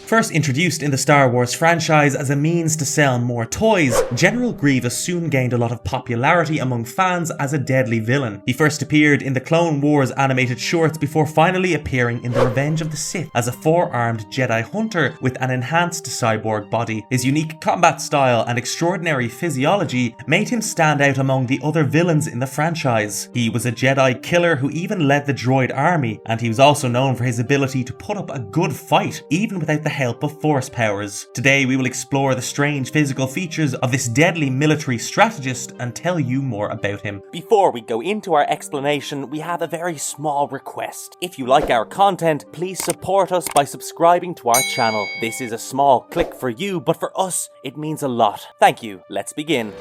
First introduced in the Star Wars franchise as a means to sell more toys, General Grievous soon gained a lot of popularity among fans as a deadly villain. He first appeared in the Clone Wars animated shorts before finally appearing in The Revenge of the Sith as a four-armed Jedi hunter with an enhanced cyborg body. His unique combat style and extraordinary physiology made him stand out among the other villains in the franchise. He was a Jedi killer who even led the droid army, and he was also known for his ability to put up a good fight even without the help of force powers. Today we will explore the strange physical features of this deadly military strategist and tell you more about him. Before we go into our explanation, we have a very small request. If you like our content, please support us by subscribing to our channel. This is a small click for you, but for us, it means a lot. Thank you. Let's begin.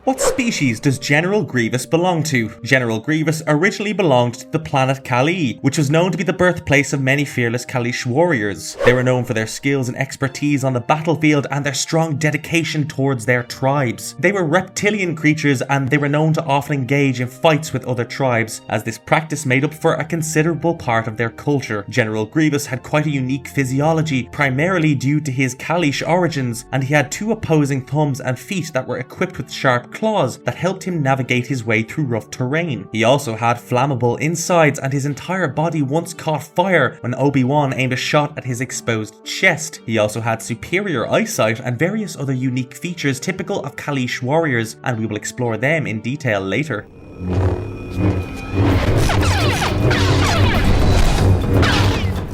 What species does General Grievous belong to? General Grievous originally belonged to the planet Kali, which was known to be the birthplace of many fearless Kalish warriors. They were known for their skills and expertise on the battlefield and their strong dedication towards their tribes. They were reptilian creatures and they were known to often engage in fights with other tribes, as this practice made up for a considerable part of their culture. General Grievous had quite a unique physiology, primarily due to his Kalish origins, and he had two opposing thumbs and feet that were equipped with sharp claws that helped him navigate his way through rough terrain. He also had flammable insides, and his entire body once caught fire when Obi-Wan aimed a shot at his exposed chest. He also had superior eyesight and various other unique features typical of Kalish warriors, and we will explore them in detail later.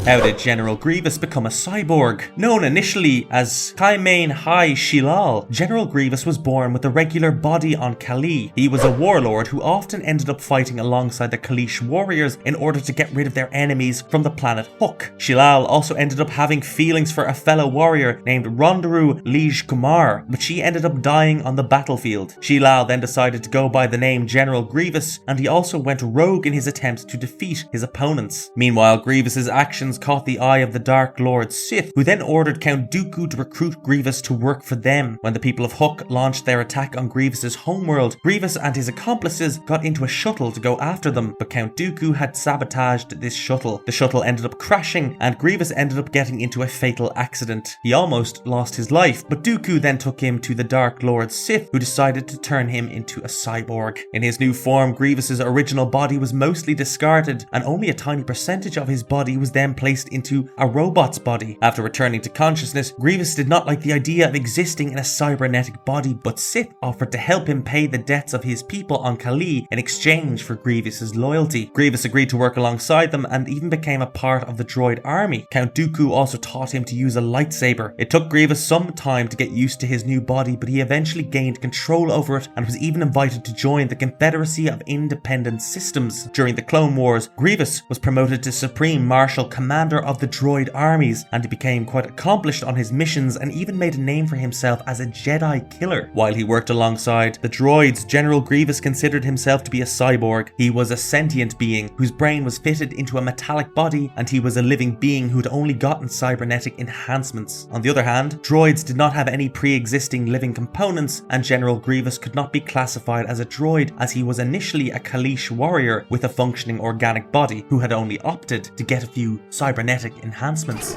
How did General Grievous become a cyborg? Known initially as Kaimain Hai Shilal, General Grievous was born with a regular body on Kali. He was a warlord who often ended up fighting alongside the Kalish warriors in order to get rid of their enemies from the planet Huk. Shilal also ended up having feelings for a fellow warrior named Rondaru Lij Kumar, but she ended up dying on the battlefield. Shilal then decided to go by the name General Grievous, and he also went rogue in his attempts to defeat his opponents. Meanwhile, Grievous's actions caught the eye of the Dark Lord Sith, who then ordered Count Dooku to recruit Grievous to work for them. When the people of Huk launched their attack on Grievous's homeworld, Grievous and his accomplices got into a shuttle to go after them, but Count Dooku had sabotaged this shuttle. The shuttle ended up crashing, and Grievous ended up getting into a fatal accident. He almost lost his life, but Dooku then took him to the Dark Lord Sith, who decided to turn him into a cyborg. In his new form, Grievous's original body was mostly discarded, and only a tiny percentage of his body was then placed into a robot's body. After returning to consciousness, Grievous did not like the idea of existing in a cybernetic body, but Sith offered to help him pay the debts of his people on Kali in exchange for Grievous's loyalty. Grievous agreed to work alongside them and even became a part of the droid army. Count Dooku also taught him to use a lightsaber. It took Grievous some time to get used to his new body, but he eventually gained control over it and was even invited to join the Confederacy of Independent Systems. During the Clone Wars, Grievous was promoted to Supreme Marshal Commander of the droid armies, and he became quite accomplished on his missions and even made a name for himself as a Jedi killer. While he worked alongside the droids, General Grievous considered himself to be a cyborg. He was a sentient being whose brain was fitted into a metallic body, and he was a living being who had only gotten cybernetic enhancements. On the other hand, droids did not have any pre-existing living components, and General Grievous could not be classified as a droid, as he was initially a Kalish warrior with a functioning organic body who had only opted to get a few cybernetic enhancements.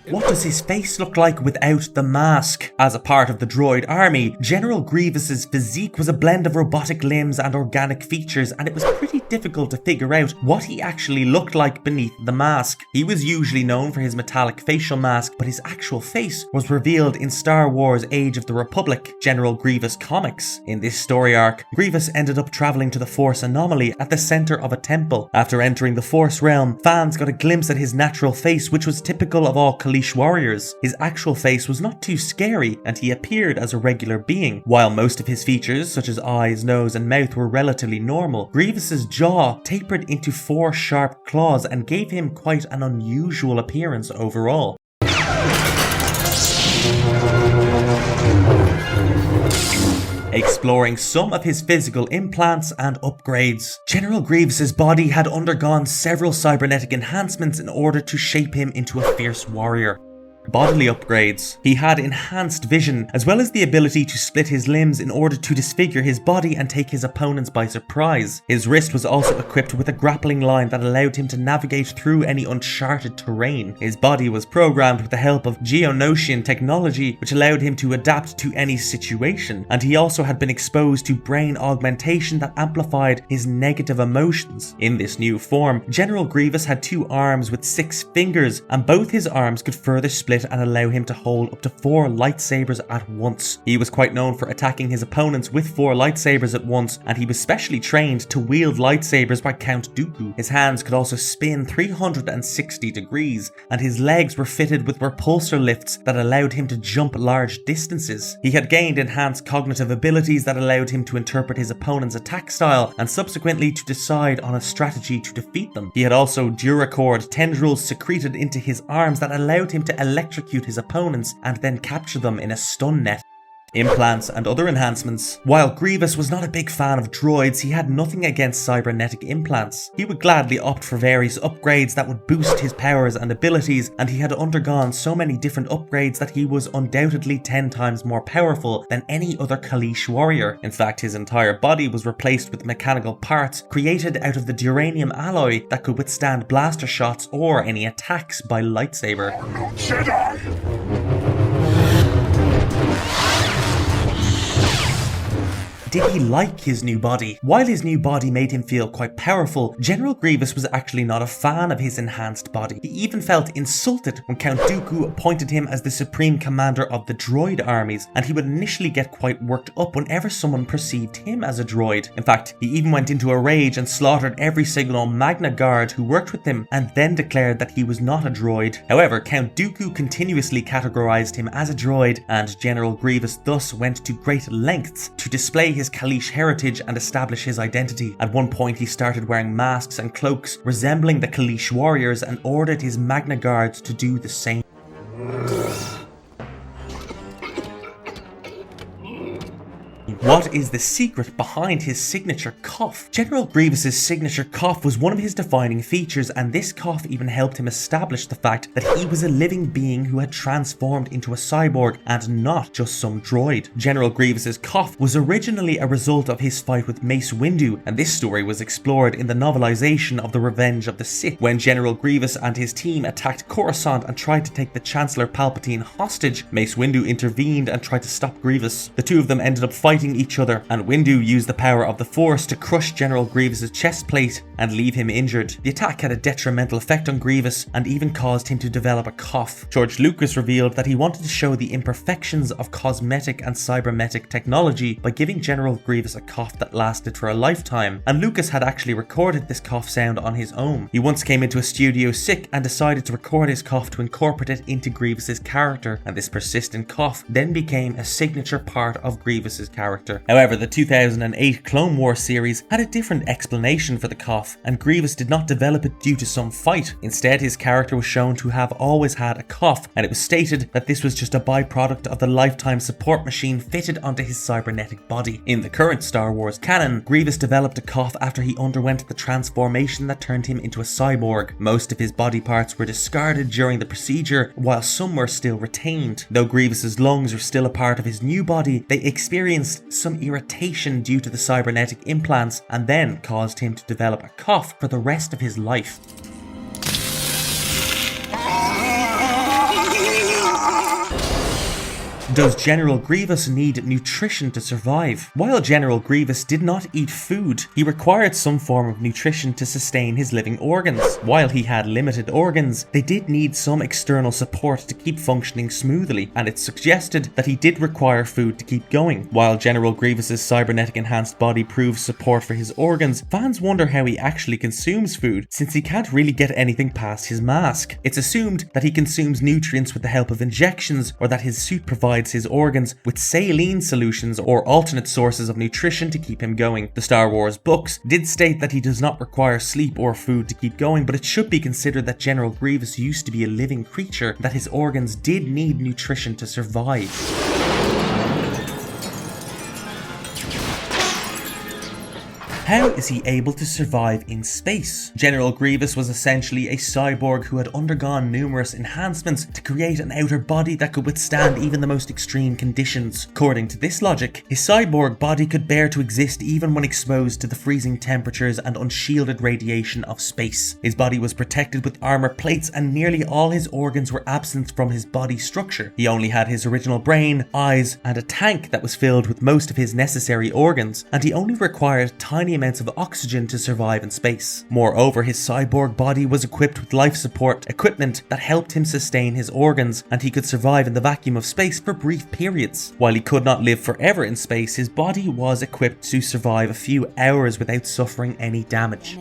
What does his face look like without the mask? As a part of the droid army, General Grievous's physique was a blend of robotic limbs and organic features, and it was pretty difficult to figure out what he actually looked like beneath the mask. He was usually known for his metallic facial mask, but his actual face was revealed in Star Wars Age of the Republic, General Grievous comics. In this story arc, Grievous ended up traveling to the Force anomaly at the center of a temple. After entering the Force realm, fans got a glimpse at his natural face, which was typical of all Kalish warriors. His actual face was not too scary, and he appeared as a regular being. While most of his features, such as eyes, nose, and mouth, were relatively normal, Grievous's jaw tapered into 4 sharp claws and gave him quite an unusual appearance overall. Exploring some of his physical implants and upgrades. General Grievous's body had undergone several cybernetic enhancements in order to shape him into a fierce warrior. bodily upgrades. He had enhanced vision, as well as the ability to split his limbs in order to disfigure his body and take his opponents by surprise. His wrist was also equipped with a grappling line that allowed him to navigate through any uncharted terrain. His body was programmed with the help of Geonosian technology, which allowed him to adapt to any situation, and he also had been exposed to brain augmentation that amplified his negative emotions. In this new form, General Grievous had 2 arms with 6 fingers, and both his arms could further split and allow him to hold up to 4 lightsabers at once. He was quite known for attacking his opponents with 4 lightsabers at once, and he was specially trained to wield lightsabers by Count Dooku. His hands could also spin 360 degrees, and his legs were fitted with repulsor lifts that allowed him to jump large distances. He had gained enhanced cognitive abilities that allowed him to interpret his opponent's attack style and subsequently to decide on a strategy to defeat them. He had also Duracord tendrils secreted into his arms that allowed him to electrocute his opponents and then capture them in a stun net. Implants and other enhancements. While Grievous was not a big fan of droids, he had nothing against cybernetic implants. He would gladly opt for various upgrades that would boost his powers and abilities, and he had undergone so many different upgrades that he was undoubtedly 10 times more powerful than any other Kaleesh warrior. In fact, his entire body was replaced with mechanical parts created out of the duranium alloy that could withstand blaster shots or any attacks by lightsaber. Jedi! Did he like his new body? While his new body made him feel quite powerful, General Grievous was actually not a fan of his enhanced body. He even felt insulted when Count Dooku appointed him as the supreme commander of the droid armies, and he would initially get quite worked up whenever someone perceived him as a droid. In fact, he even went into a rage and slaughtered every single Magna Guard who worked with him, and then declared that he was not a droid. However, Count Dooku continuously categorized him as a droid, and General Grievous thus went to great lengths to display his Kaleesh heritage and establish his identity. At one point, he started wearing masks and cloaks resembling the Kaleesh warriors and ordered his Magna Guards to do the same. What is the secret behind his signature cough? General Grievous's signature cough was one of his defining features, and this cough even helped him establish the fact that he was a living being who had transformed into a cyborg and not just some droid. General Grievous's cough was originally a result of his fight with Mace Windu, and this story was explored in the novelization of The Revenge of the Sith. When General Grievous and his team attacked Coruscant and tried to take the Chancellor Palpatine hostage, Mace Windu intervened and tried to stop Grievous. The two of them ended up fighting each other, and Windu used the power of the Force to crush General Grievous's chest plate and leave him injured. The attack had a detrimental effect on Grievous and even caused him to develop a cough. George Lucas revealed that he wanted to show the imperfections of cosmetic and cybernetic technology by giving General Grievous a cough that lasted for a lifetime, and Lucas had actually recorded this cough sound on his own. He once came into a studio sick and decided to record his cough to incorporate it into Grievous's character, and this persistent cough then became a signature part of Grievous's character. However, the 2008 Clone Wars series had a different explanation for the cough, and Grievous did not develop it due to some fight. Instead, his character was shown to have always had a cough, and it was stated that this was just a byproduct of the lifetime support machine fitted onto his cybernetic body. In the current Star Wars canon, Grievous developed a cough after he underwent the transformation that turned him into a cyborg. Most of his body parts were discarded during the procedure, while some were still retained. Though Grievous's lungs were still a part of his new body, they experienced some irritation due to the cybernetic implants, and then caused him to develop a cough for the rest of his life. Does General Grievous need nutrition to survive? While General Grievous did not eat food, he required some form of nutrition to sustain his living organs. While he had limited organs, they did need some external support to keep functioning smoothly, and it's suggested that he did require food to keep going. While General Grievous's cybernetic enhanced body proves support for his organs, fans wonder how he actually consumes food, since he can't really get anything past his mask. It's assumed that he consumes nutrients with the help of injections, or that his suit provides his organs with saline solutions or alternate sources of nutrition to keep him going. The Star Wars books did state that he does not require sleep or food to keep going, but it should be considered that General Grievous used to be a living creature, that his organs did need nutrition to survive. How is he able to survive in space? General Grievous was essentially a cyborg who had undergone numerous enhancements to create an outer body that could withstand even the most extreme conditions. According to this logic, his cyborg body could bear to exist even when exposed to the freezing temperatures and unshielded radiation of space. His body was protected with armor plates and nearly all his organs were absent from his body structure. He only had his original brain, eyes, and a tank that was filled with most of his necessary organs, and he only required tiny amounts of oxygen to survive in space. Moreover, his cyborg body was equipped with life support equipment that helped him sustain his organs, and he could survive in the vacuum of space for brief periods. While he could not live forever in space, his body was equipped to survive a few hours without suffering any damage.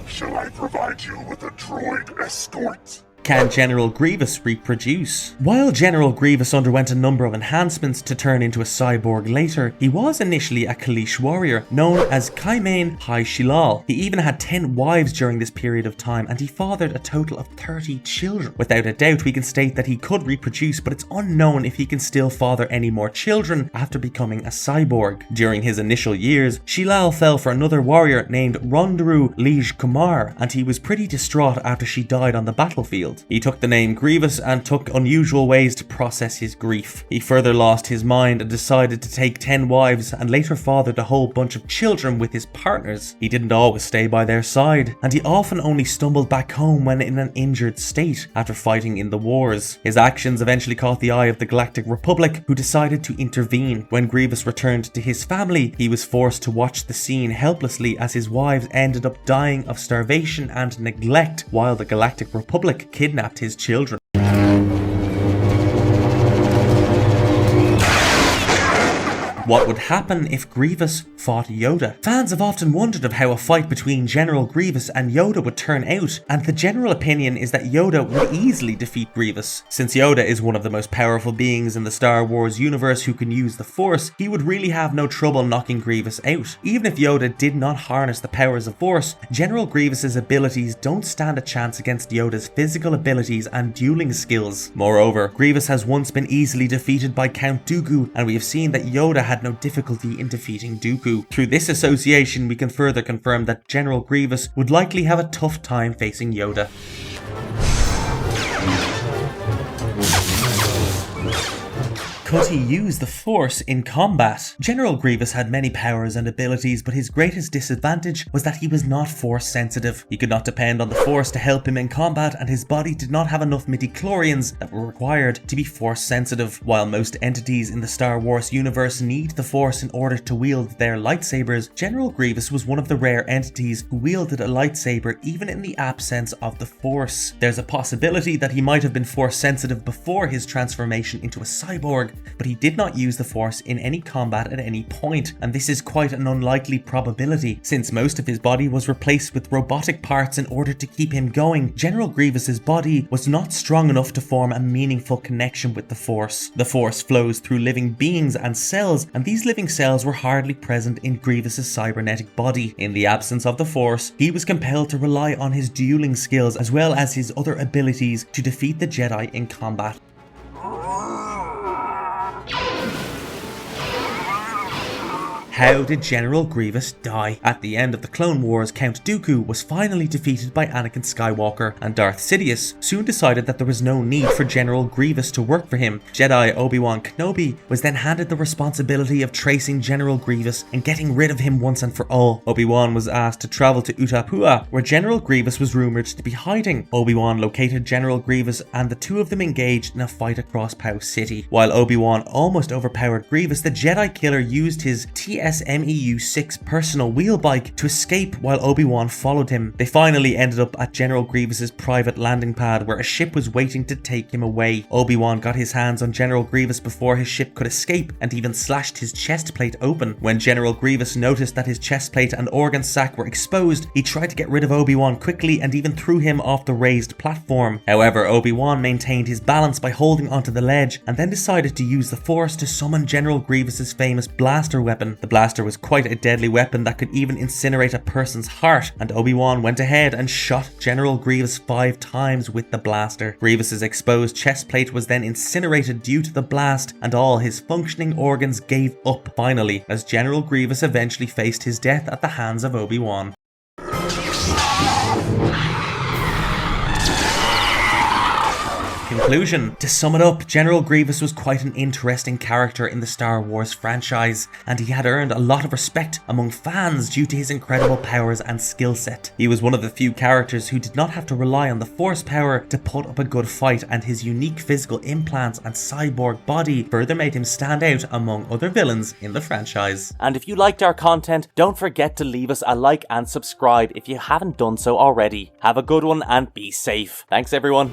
Shall I provide you with a droid escort? Can General Grievous reproduce? While General Grievous underwent a number of enhancements to turn into a cyborg later, he was initially a Kaleesh warrior known as Kaimain Hai Shilal. He even had 10 wives during this period of time, and he fathered a total of 30 children. Without a doubt, we can state that he could reproduce, but it's unknown if he can still father any more children after becoming a cyborg. During his initial years, Shilal fell for another warrior named Rondaru Lij Kumar, and he was pretty distraught after she died on the battlefield. He took the name Grievous and took unusual ways to process his grief. He further lost his mind and decided to take 10 wives and later fathered a whole bunch of children with his partners. He didn't always stay by their side, and he often only stumbled back home when in an injured state after fighting in the wars. His actions eventually caught the eye of the Galactic Republic, who decided to intervene. When Grievous returned to his family, he was forced to watch the scene helplessly as his wives ended up dying of starvation and neglect while the Galactic Republic kidnapped his children. What would happen if Grievous fought Yoda? Fans have often wondered of how a fight between General Grievous and Yoda would turn out, and the general opinion is that Yoda would easily defeat Grievous. Since Yoda is one of the most powerful beings in the Star Wars universe who can use the Force, he would really have no trouble knocking Grievous out. Even if Yoda did not harness the powers of Force, General Grievous's abilities don't stand a chance against Yoda's physical abilities and dueling skills. Moreover, Grievous has once been easily defeated by Count Dooku, and we have seen that Yoda had no difficulty in defeating Dooku. Through this association, we can further confirm that General Grievous would likely have a tough time facing Yoda. Could he use the Force in combat? General Grievous had many powers and abilities, but his greatest disadvantage was that he was not Force sensitive. He could not depend on the Force to help him in combat, and his body did not have enough midichlorians that were required to be Force sensitive. While most entities in the Star Wars universe need the Force in order to wield their lightsabers, General Grievous was one of the rare entities who wielded a lightsaber even in the absence of the Force. There's a possibility that he might have been Force sensitive before his transformation into a cyborg, but he did not use the Force in any combat at any point, and this is quite an unlikely probability. Since most of his body was replaced with robotic parts in order to keep him going, General Grievous's body was not strong enough to form a meaningful connection with the Force. The Force flows through living beings and cells, and these living cells were hardly present in Grievous's cybernetic body. In the absence of the Force, he was compelled to rely on his dueling skills as well as his other abilities to defeat the Jedi in combat. How did General Grievous die? At the end of the Clone Wars, Count Dooku was finally defeated by Anakin Skywalker, and Darth Sidious soon decided that there was no need for General Grievous to work for him. Jedi Obi-Wan Kenobi was then handed the responsibility of tracing General Grievous and getting rid of him once and for all. Obi-Wan was asked to travel to Utapua, where General Grievous was rumored to be hiding. Obi-Wan located General Grievous, and the two of them engaged in a fight across Pow City. While Obi-Wan almost overpowered Grievous, the Jedi killer used his TSMEU-6 personal wheel bike to escape while Obi-Wan followed him. They finally ended up at General Grievous's private landing pad where a ship was waiting to take him away. Obi-Wan got his hands on General Grievous before his ship could escape and even slashed his chest plate open. When General Grievous noticed that his chest plate and organ sac were exposed, he tried to get rid of Obi-Wan quickly and even threw him off the raised platform. However, Obi-Wan maintained his balance by holding onto the ledge and then decided to use the Force to summon General Grievous's famous blaster weapon. The blaster was quite a deadly weapon that could even incinerate a person's heart, and Obi-Wan went ahead and shot General Grievous 5 times with the blaster. Grievous's exposed chest plate was then incinerated due to the blast, and all his functioning organs gave up finally, as General Grievous eventually faced his death at the hands of Obi-Wan. Conclusion. To sum it up, General Grievous was quite an interesting character in the Star Wars franchise, and he had earned a lot of respect among fans due to his incredible powers and skill set. He was one of the few characters who did not have to rely on the Force power to put up a good fight, and his unique physical implants and cyborg body further made him stand out among other villains in the franchise. And if you liked our content, don't forget to leave us a like and subscribe if you haven't done so already. Have a good one and be safe. Thanks everyone.